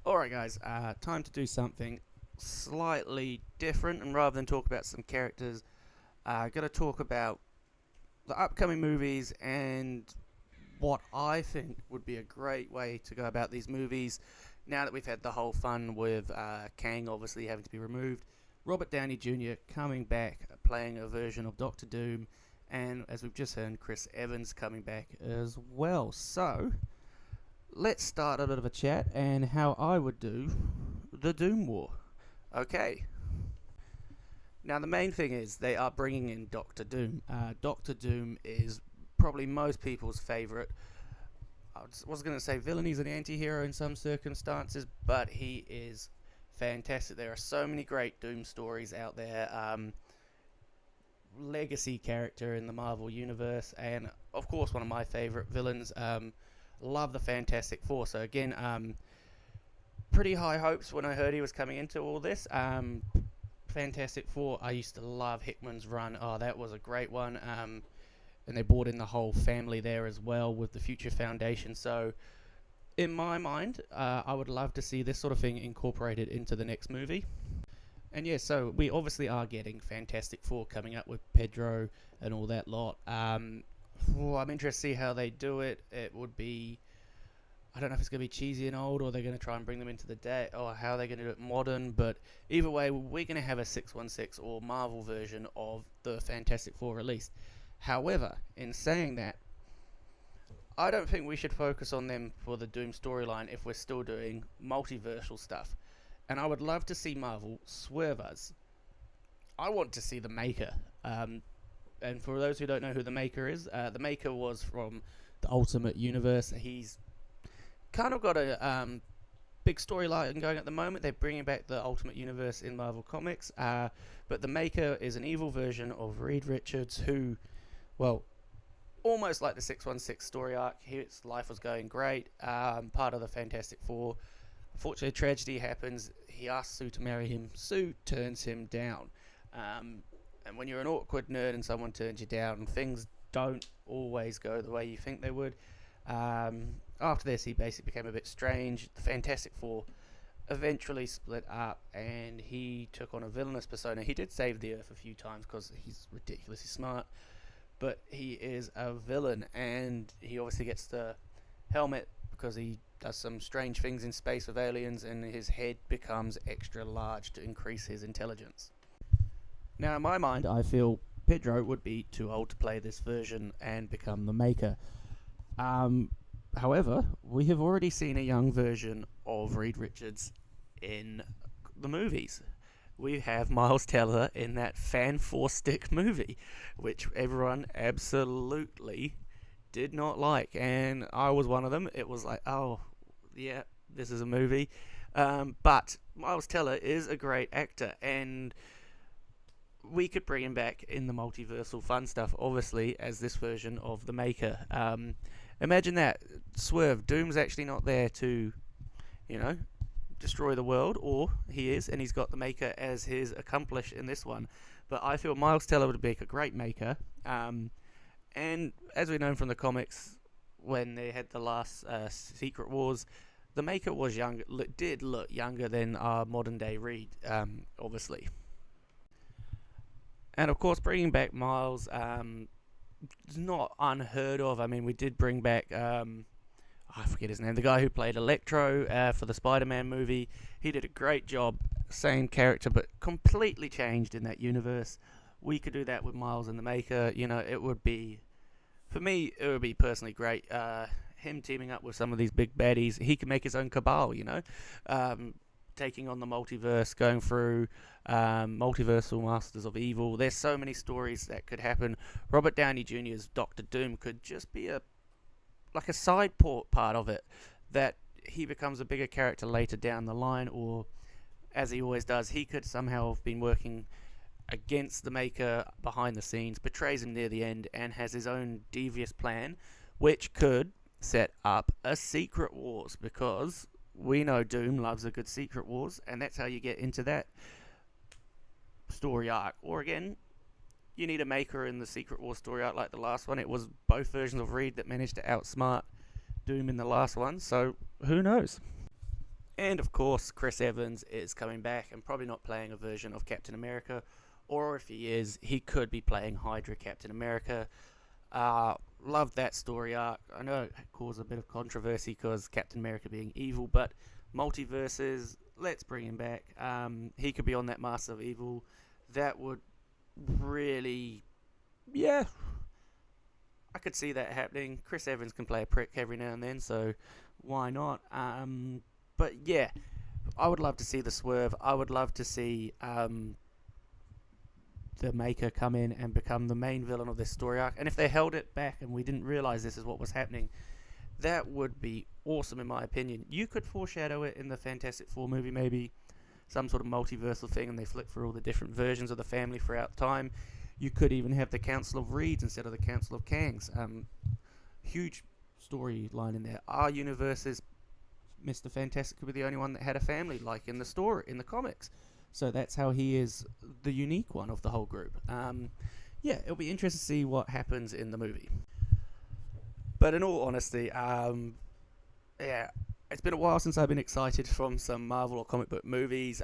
Alright guys, time to do something slightly different, and rather than talk about some characters, gonna talk about the upcoming movies and what I think would be a great way to go about these movies now that we've had the whole fun with Kang obviously having to be removed, Robert Downey Jr. coming back playing a version of Doctor Doom, and as we've just heard, Chris Evans coming back as well. So let's start a bit of a chat and how I would do the Doom War. Okay. Now the main thing is they are bringing in Doctor Doom. Doctor Doom is probably most people's favourite. I was going to say villain. He's an anti-hero in some circumstances, but he is fantastic. There are so many great Doom stories out there. Legacy character in the Marvel Universe, and of course one of my favourite villains. Love the Fantastic Four. So again, pretty high hopes when I heard he was coming into all this. Fantastic Four, I used to love Hickman's run. Oh, that was a great one. And they brought in the whole family there as well with the Future Foundation. So in my mind, I would love to see this sort of thing incorporated into the next movie. And yeah, so we obviously are getting Fantastic Four coming up with Pedro and all that lot. I'm interested to see how they do it. It would be, I don't know if it's going to be cheesy and old, or they're going to try and bring them into the day, or how they're going to do it modern. But either way, we're going to have a 616 or Marvel version of the Fantastic Four released. However, in saying that, I don't think we should focus on them for the Doom storyline if we're still doing multiversal stuff. And I would love to see Marvel swerve us. I want to see the Maker. And for those who don't know who the Maker is, the Maker was from the Ultimate Universe. He's kind of got a big storyline going at the moment. They're bringing back the Ultimate Universe in Marvel Comics. But the Maker is an evil version of Reed Richards who, well, almost like the 616 story arc. His life was going great. Part of the Fantastic Four. Unfortunately, a tragedy happens. He asks Sue to marry him. Sue turns him down. And when you're an awkward nerd and someone turns you down, things don't always go the way you think they would. After this, he basically became a bit strange. The Fantastic Four eventually split up, and he took on a villainous persona. He did save the Earth a few times because he's ridiculously smart, but he is a villain, and he obviously gets the helmet because he does some strange things in space with aliens, and his head becomes extra large to increase his intelligence. Now, in my mind, I feel Pedro would be too old to play this version and become the Maker. However, we have already seen a young version of Reed Richards in the movies. We have Miles Teller in that Fan Four Stick movie, which everyone absolutely did not like, and I was one of them. It was like, oh, yeah, this is a movie. But Miles Teller is a great actor, and we could bring him back in the multiversal fun stuff, obviously, as this version of the Maker. Imagine that. Swerve, Doom's actually not there to, destroy the world, or he is, and he's got the Maker as his accomplice in this one. But I feel Miles Teller would make a great Maker. And as we know from the comics, when they had the last Secret Wars, the Maker was younger, did look younger than our modern day Reed, obviously. And of course, bringing back Miles is not unheard of. I mean, we did bring back, I forget his name, the guy who played Electro for the Spider-Man movie. He did a great job, same character, but completely changed in that universe. We could do that with Miles and the Maker. It would be, for me, it would be personally great. Him teaming up with some of these big baddies. He can make his own cabal, taking on the multiverse, going through multiversal Masters of Evil. There's so many stories that could happen. Robert Downey Jr.'s Doctor Doom could just be a side part of it, that he becomes a bigger character later down the line, or as he always does, he could somehow have been working against the Maker behind the scenes, betrays him near the end, and has his own devious plan, which could set up a Secret Wars, because we know Doom loves a good Secret Wars, and that's how you get into that story arc. Or again, you need a Maker in the Secret Wars story arc like the last one. It was both versions of Reed that managed to outsmart Doom in the last one, so who knows? And of course, Chris Evans is coming back and probably not playing a version of Captain America, or if he is, he could be playing Hydra Captain America. Love that story arc. I know it caused a bit of controversy because Captain America being evil, but multiverses, let's bring him back. He could be on that Master of Evil. That would really, yeah, I could see that happening. Chris Evans can play a prick every now and then, so why not? But yeah, I would love to see the swerve. I would love to see the Maker come in and become the main villain of this story arc. And if they held it back and we didn't realize this is what was happening, that would be awesome in my opinion. You could foreshadow it in the Fantastic Four movie, maybe some sort of multiversal thing, and they flick through all the different versions of the family throughout time. You could even have the Council of Reeds instead of the Council of Kangs. Huge storyline in there. Our universes, Mr. Fantastic could be the only one that had a family, like in the story, in the comics. So that's how he is the unique one of the whole group. Yeah, it'll be interesting to see what happens in the movie. But in all honesty, yeah, it's been a while since I've been excited from some Marvel or comic book movies.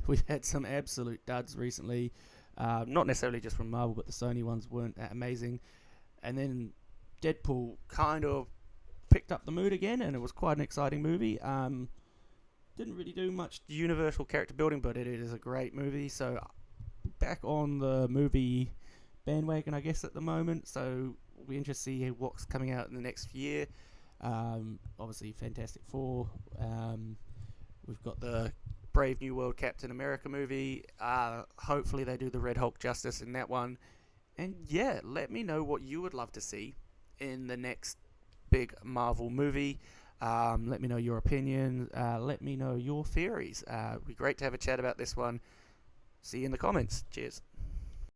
We've had some absolute duds recently. Not necessarily just from Marvel, but the Sony ones weren't that amazing. And then Deadpool kind of picked up the mood again, and it was quite an exciting movie. Didn't really do much universal character building, but it is a great movie. So back on the movie bandwagon, I guess, at the moment. So we'll be interested to see what's coming out in the next year. Obviously, Fantastic Four. We've got the Brave New World Captain America movie. Hopefully they do the Red Hulk justice in that one. And yeah, let me know what you would love to see in the next big Marvel movie. Let me know your opinion. Let me know your theories. It'd be great to have a chat about this one. See you in the comments. Cheers.